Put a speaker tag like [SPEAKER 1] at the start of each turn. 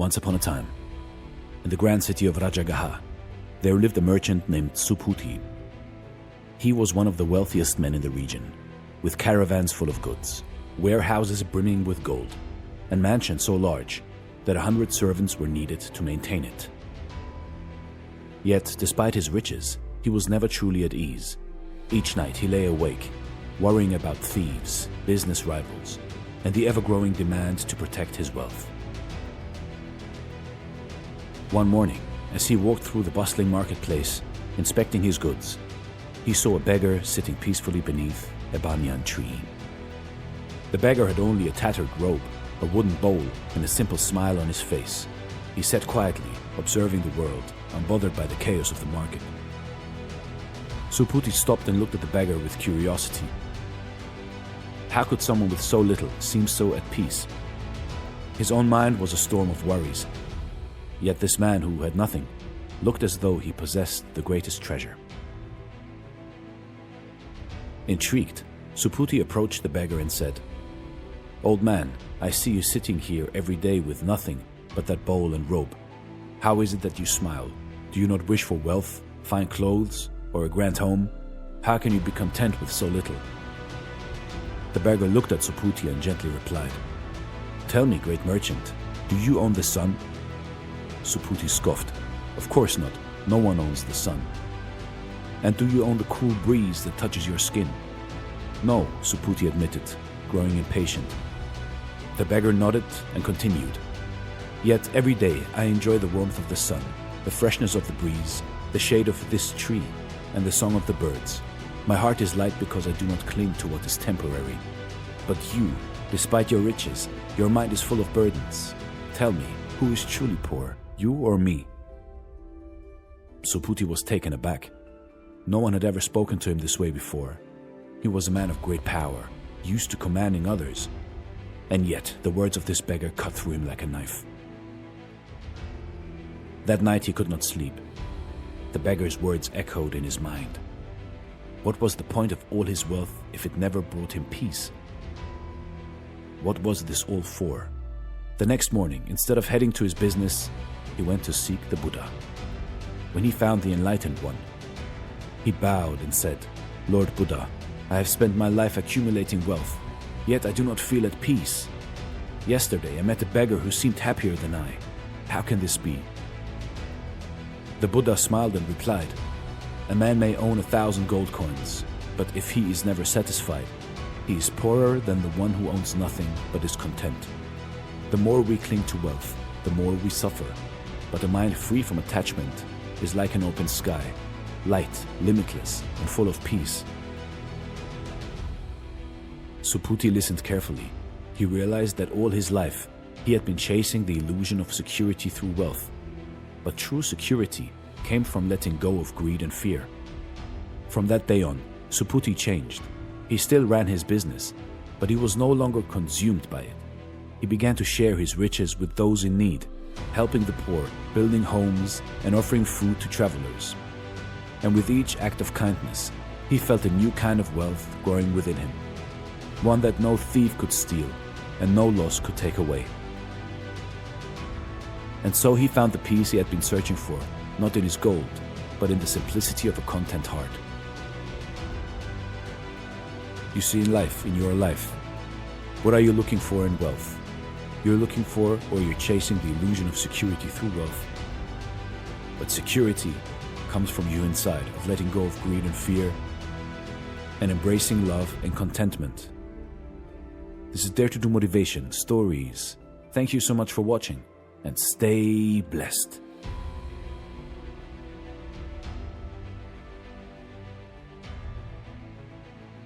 [SPEAKER 1] Once upon a time, in the grand city of Rajagaha, there lived a merchant named Subhuti. He was one of the wealthiest men in the region, with caravans full of goods, warehouses brimming with gold, and mansions so large that 100 servants were needed to maintain it. Yet, despite his riches, he was never truly at ease. Each night he lay awake, worrying about thieves, business rivals, and the ever-growing demand to protect his wealth. One morning, as he walked through the bustling marketplace, inspecting his goods, he saw a beggar sitting peacefully beneath a banyan tree. The beggar had only a tattered robe, a wooden bowl, and a simple smile on his face. He sat quietly, observing the world, unbothered by the chaos of the market. Subhuti stopped and looked at the beggar with curiosity. How could someone with so little seem so at peace? His own mind was a storm of worries. Yet this man who had nothing looked as though he possessed the greatest treasure. Intrigued, Subhuti approached the beggar and said, "Old man, I see you sitting here every day with nothing but that bowl and robe. How is it that you smile? Do you not wish for wealth, fine clothes, or a grand home? How can you be content with so little?" The beggar looked at Subhuti and gently replied, "Tell me, great merchant, do you own the sun?" Subhuti scoffed, "Of course not, no one owns the sun." "And do you own the cool breeze that touches your skin?" "No," Subhuti admitted, growing impatient. The beggar nodded and continued, "Yet every day I enjoy the warmth of the sun, the freshness of the breeze, the shade of this tree, and the song of the birds. My heart is light because I do not cling to what is temporary. But you, despite your riches, your mind is full of burdens. Tell me, who is truly poor, you or me?" Subhuti was taken aback. No one had ever spoken to him this way before. He was a man of great power, used to commanding others. And yet, the words of this beggar cut through him like a knife. That night he could not sleep. The beggar's words echoed in his mind. What was the point of all his wealth if it never brought him peace? What was this all for? The next morning, instead of heading to his business, he went to seek the Buddha. When he found the Enlightened One, he bowed and said, "Lord Buddha, I have spent my life accumulating wealth, yet I do not feel at peace. Yesterday I met a beggar who seemed happier than I. How can this be?" The Buddha smiled and replied, "A man may own 1,000 gold coins, but if he is never satisfied, he is poorer than the one who owns nothing but is content. The more we cling to wealth, the more we suffer, but a mind free from attachment is like an open sky, light, limitless, and full of peace." Subhuti listened carefully. He realized that all his life he had been chasing the illusion of security through wealth. But true security came from letting go of greed and fear. From that day on, Subhuti changed. He still ran his business, but he was no longer consumed by it. He began to share his riches with those in need, helping the poor, building homes, and offering food to travelers. And with each act of kindness, he felt a new kind of wealth growing within him, one that no thief could steal and no loss could take away. And so he found the peace he had been searching for, not in his gold, but in the simplicity of a content heart. You see, in life, in your life, what are you looking for in wealth? You're looking for, or you're chasing the illusion of security through wealth. But security comes from you inside, of letting go of greed and fear, and embracing love and contentment. This is Dare to Do Motivation Stories. Thank you so much for watching, and stay blessed.